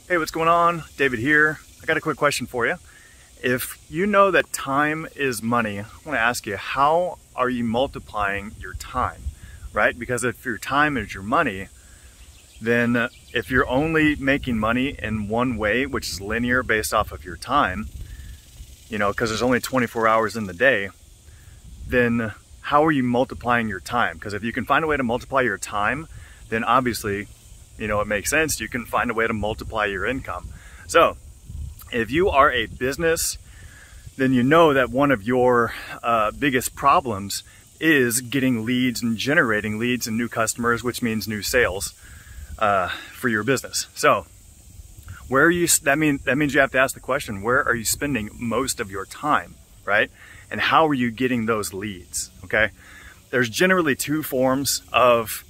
Hey, what's going on? David here. I got a quick question for you. If you know that time is money, I want to ask you, how are you multiplying your time, right? Because if your time is your money, then if you're only making money in one way, which is linear based off of your time, because there's only 24 hours in the day, then how are you multiplying your time? Because if you can find a way to multiply your time, then obviously, it makes sense. You can find a way to multiply your income. So if you are a business, then you know that one of your biggest problems is getting leads and generating leads and new customers, which means new sales for your business. So where are you? That means you have to ask the question, where are you spending most of your time, right? And how are you getting those leads? Okay, there's generally two forms of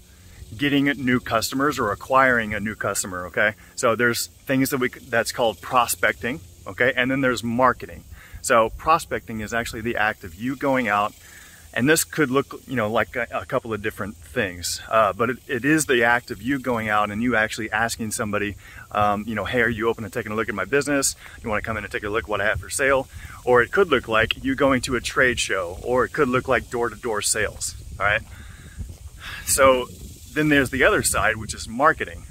getting new customers or acquiring a new customer. Okay, so there's things that's called prospecting. Okay, and then there's marketing. So prospecting is actually the act of you going out, and this could look like a couple of different things, but it is the act of you going out and you actually asking somebody, hey, are you open to taking a look at my business? You want to come in and take a look at what I have for sale? Or it could look like you going to a trade show, or it could look like door-to-door sales. All right, so then there's the other side, which is marketing.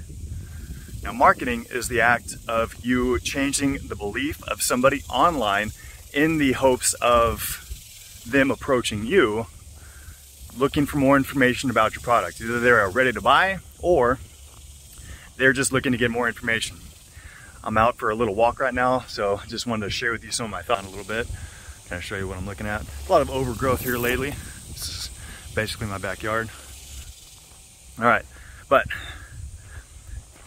Now, marketing is the act of you changing the belief of somebody online in the hopes of them approaching you, looking for more information about your product. Either they're ready to buy or they're just looking to get more information. I'm out for a little walk right now, so just wanted to share with you some of my thoughts a little bit. Kind of show you what I'm looking at. A lot of overgrowth here lately. This is basically my backyard. All right,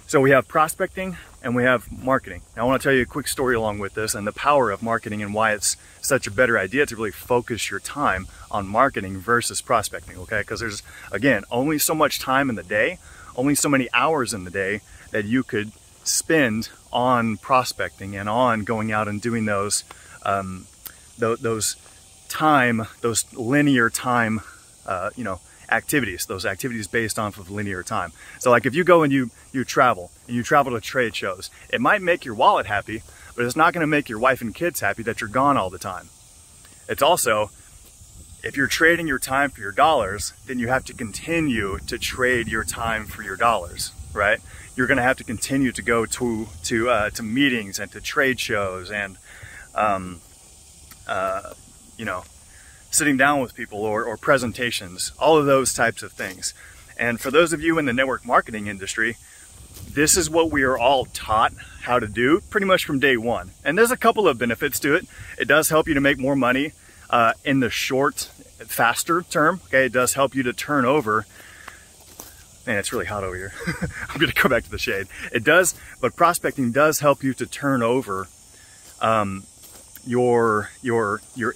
so we have prospecting and we have marketing. Now I want to tell you a quick story along with this and the power of marketing and why it's such a better idea to really focus your time on marketing versus prospecting, okay? Because there's, again, only so much time in the day, only so many hours in the day that you could spend on prospecting and on going out and doing those linear time, activities, those activities based off of linear time. So like if you go and you travel to trade shows, it might make your wallet happy, but it's not going to make your wife and kids happy that you're gone all the time. It's also, if you're trading your time for your dollars, then you have to continue to trade your time for your dollars, right? You're going to have to continue to go to meetings and to trade shows and sitting down with people or presentations, all of those types of things. And for those of you in the network marketing industry, this is what we are all taught how to do pretty much from day one. And there's a couple of benefits to it. It does help you to make more money in the short, faster term. Okay, it does help you to turn over. Man, it's really hot over here. I'm gonna go back to the shade. It does, but prospecting does help you to turn over your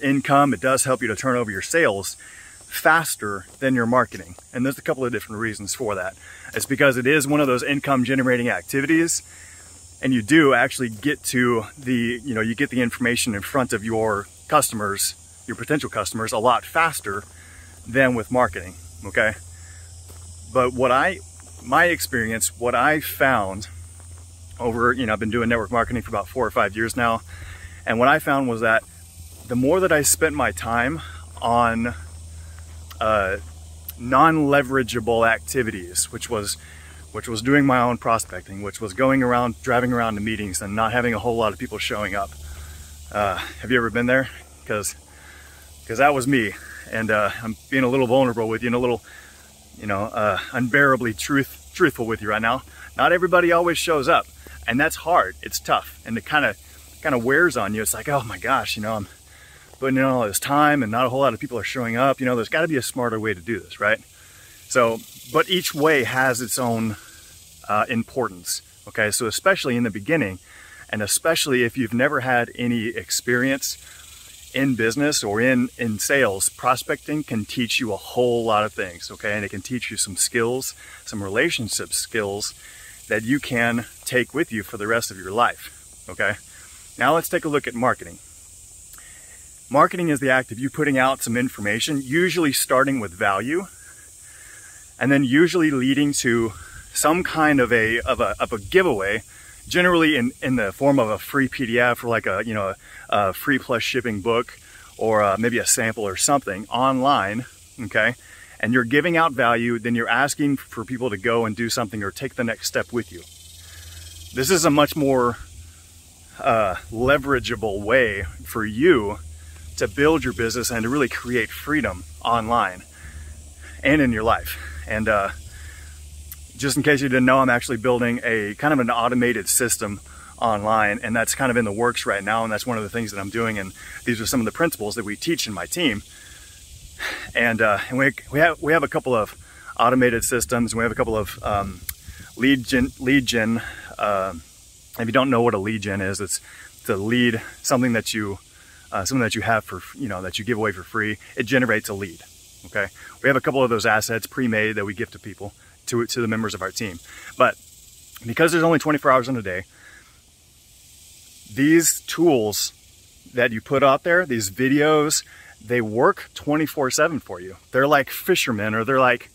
income. It does help you to turn over your sales faster than your marketing. And there's a couple of different reasons for that. It's because it is one of those income generating activities, and you do actually get to you get the information in front of your customers, your potential customers, a lot faster than with marketing, okay? But my experience, what I found over, I've been doing network marketing for about 4 or 5 years now, and what I found was that the more that I spent my time on non-leverageable activities, which was doing my own prospecting, which was going around, driving around to meetings and not having a whole lot of people showing up. Have you ever been there? Because that was me, and I'm being a little vulnerable with you and a little, unbearably truthful with you right now. Not everybody always shows up, and that's hard. It's tough, and it kind of wears on you. It's like, oh my gosh, I'm putting in all this time and not a whole lot of people are showing up. There's got to be a smarter way to do this, right? So, but each way has its own importance, okay? So especially in the beginning, and especially if you've never had any experience in business or in sales, prospecting can teach you a whole lot of things, okay? And it can teach you some skills, some relationship skills that you can take with you for the rest of your life, okay? Now let's take a look at marketing. Marketing is the act of you putting out some information, usually starting with value, and then usually leading to some kind of a giveaway generally in the form of a free PDF or like a free plus shipping book, or maybe a sample or something online, okay? And you're giving out value, then you're asking for people to go and do something or take the next step with you. This is a much more leverageable way for you to build your business and to really create freedom online and in your life. And just in case you didn't know, I'm actually building a kind of an automated system online, and that's kind of in the works right now, and that's one of the things that I'm doing, and these are some of the principles that we teach in my team. And we have a couple of automated systems, and we have a couple of lead gen. If you don't know what a lead gen is, it's to lead something that you have for, that you give away for free. It generates a lead. Okay, we have a couple of those assets pre-made that we give to people, to the members of our team. But because there's only 24 hours in a day, these tools that you put out there, these videos, they work 24/7 for you. They're like fishermen, or they're like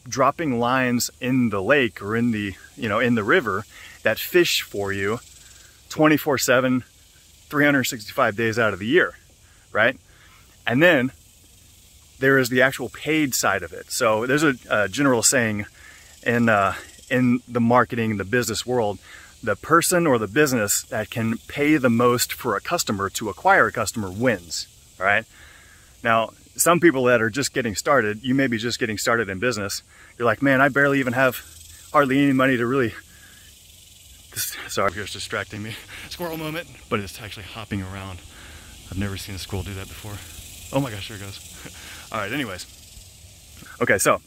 dropping lines in the lake or in the in the river that fish for you 24/7, 365 days out of the year, right? And then there is the actual paid side of it. So there's a general saying in the marketing, the business world: the person or the business that can pay the most for a customer to acquire a customer wins, all right? Now, some people that are just getting started, you may be just getting started in business. You're like, man, I barely even have hardly any money to really, sorry, here's distracting me. Squirrel moment, but it's actually hopping around. I've never seen a squirrel do that before. Oh my gosh, there it goes. All right, anyways. Okay, so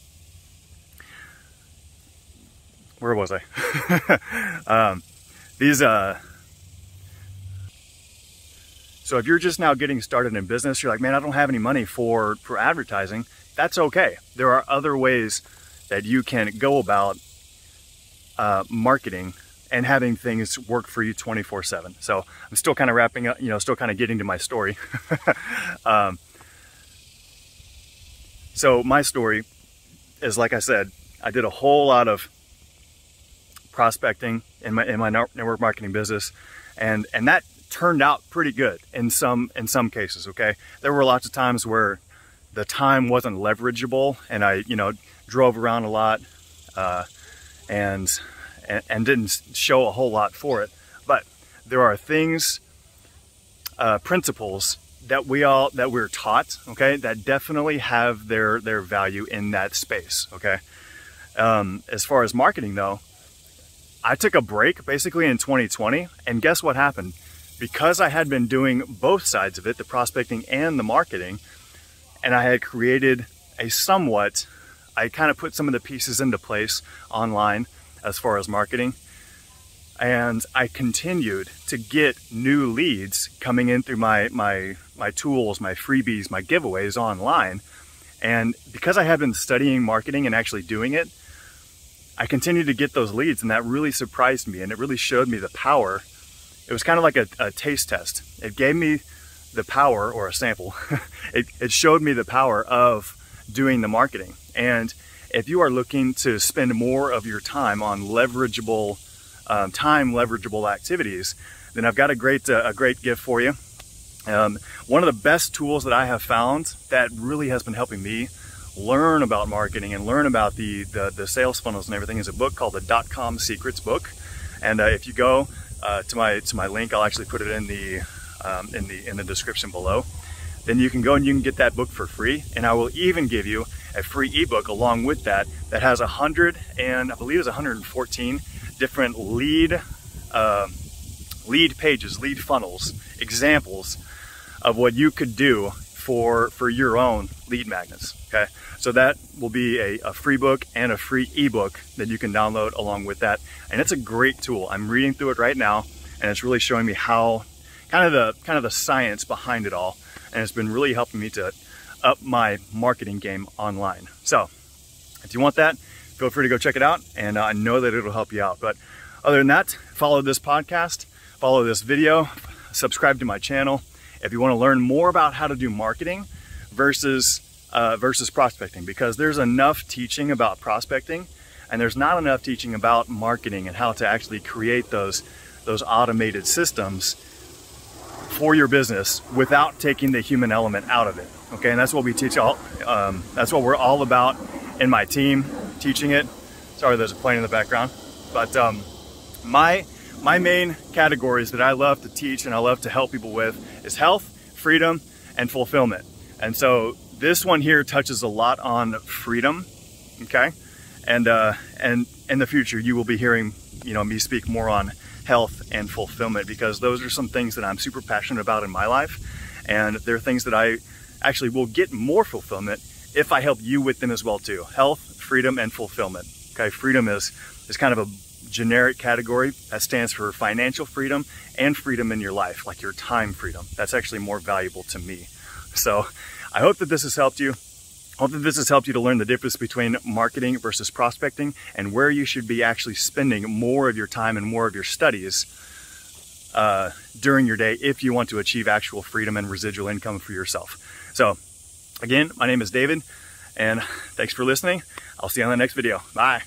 where was I? So if you're just now getting started in business, you're like, man, I don't have any money for advertising. That's okay. There are other ways that you can go about marketing and having things work for you 24/7. So I'm still kind of wrapping up, still kind of getting to my story. So my story is, like I said, I did a whole lot of prospecting in my network marketing business, and that turned out pretty good in some cases. Okay, there were lots of times where the time wasn't leverageable, and I drove around a lot and didn't show a whole lot for it. But there are things, principles that we're taught, okay, that definitely have their value in that space. Okay, as far as marketing though, I took a break basically in 2020, and guess what happened? Because I had been doing both sides of it, the prospecting and the marketing, and I had created I kind of put some of the pieces into place online as far as marketing, and I continued to get new leads coming in through my tools, my freebies, my giveaways online. And because I had been studying marketing and actually doing it, I continued to get those leads, and that really surprised me, and it really showed me the power. It was kind of like a taste test. It gave me the power, or a sample. It showed me the power of doing the marketing. And if you are looking to spend more of your time on leverageable activities, then I've got a great gift for you. One of the best tools that I have found that really has been helping me learn about marketing and learn about the sales funnels and everything is a book called the .com Secrets book. And if you go to my link, I'll actually put it in the description below. Then you can go and you can get that book for free, and I will even give you a free ebook along with that has 114 different lead pages, lead funnels, examples of what you could do for your own lead magnets. Okay, so that will be a free book and a free ebook that you can download along with that, and it's a great tool. I'm reading through it right now, and it's really showing me how kind of the science behind it all, and it's been really helping me to up my marketing game online. So if you want that, feel free to go check it out, and I know that it'll help you out. But other than that, follow this podcast, follow this video, subscribe to my channel. If you want to learn more about how to do marketing versus prospecting, because there's enough teaching about prospecting And there's not enough teaching about marketing and how to actually create those automated systems for your business without taking the human element out of it. Okay, and that's what we teach all. That's what we're all about in my team, teaching it. Sorry, there's a plane in the background. But my main categories that I love to teach and I love to help people with is health, freedom, and fulfillment. And so this one here touches a lot on freedom. Okay, and in the future you will be hearing me speak more on health and fulfillment, because those are some things that I'm super passionate about in my life, and they're things that I actually will get more fulfillment if I help you with them as well too. Health, freedom, and fulfillment. Okay, freedom is kind of a generic category that stands for financial freedom and freedom in your life, like your time freedom. That's actually more valuable to me. So I hope that this has helped you. I hope that this has helped you to learn the difference between marketing versus prospecting, and where you should be actually spending more of your time and more of your studies during your day if you want to achieve actual freedom and residual income for yourself. So again, my name is David, and thanks for listening. I'll see you on the next video. Bye.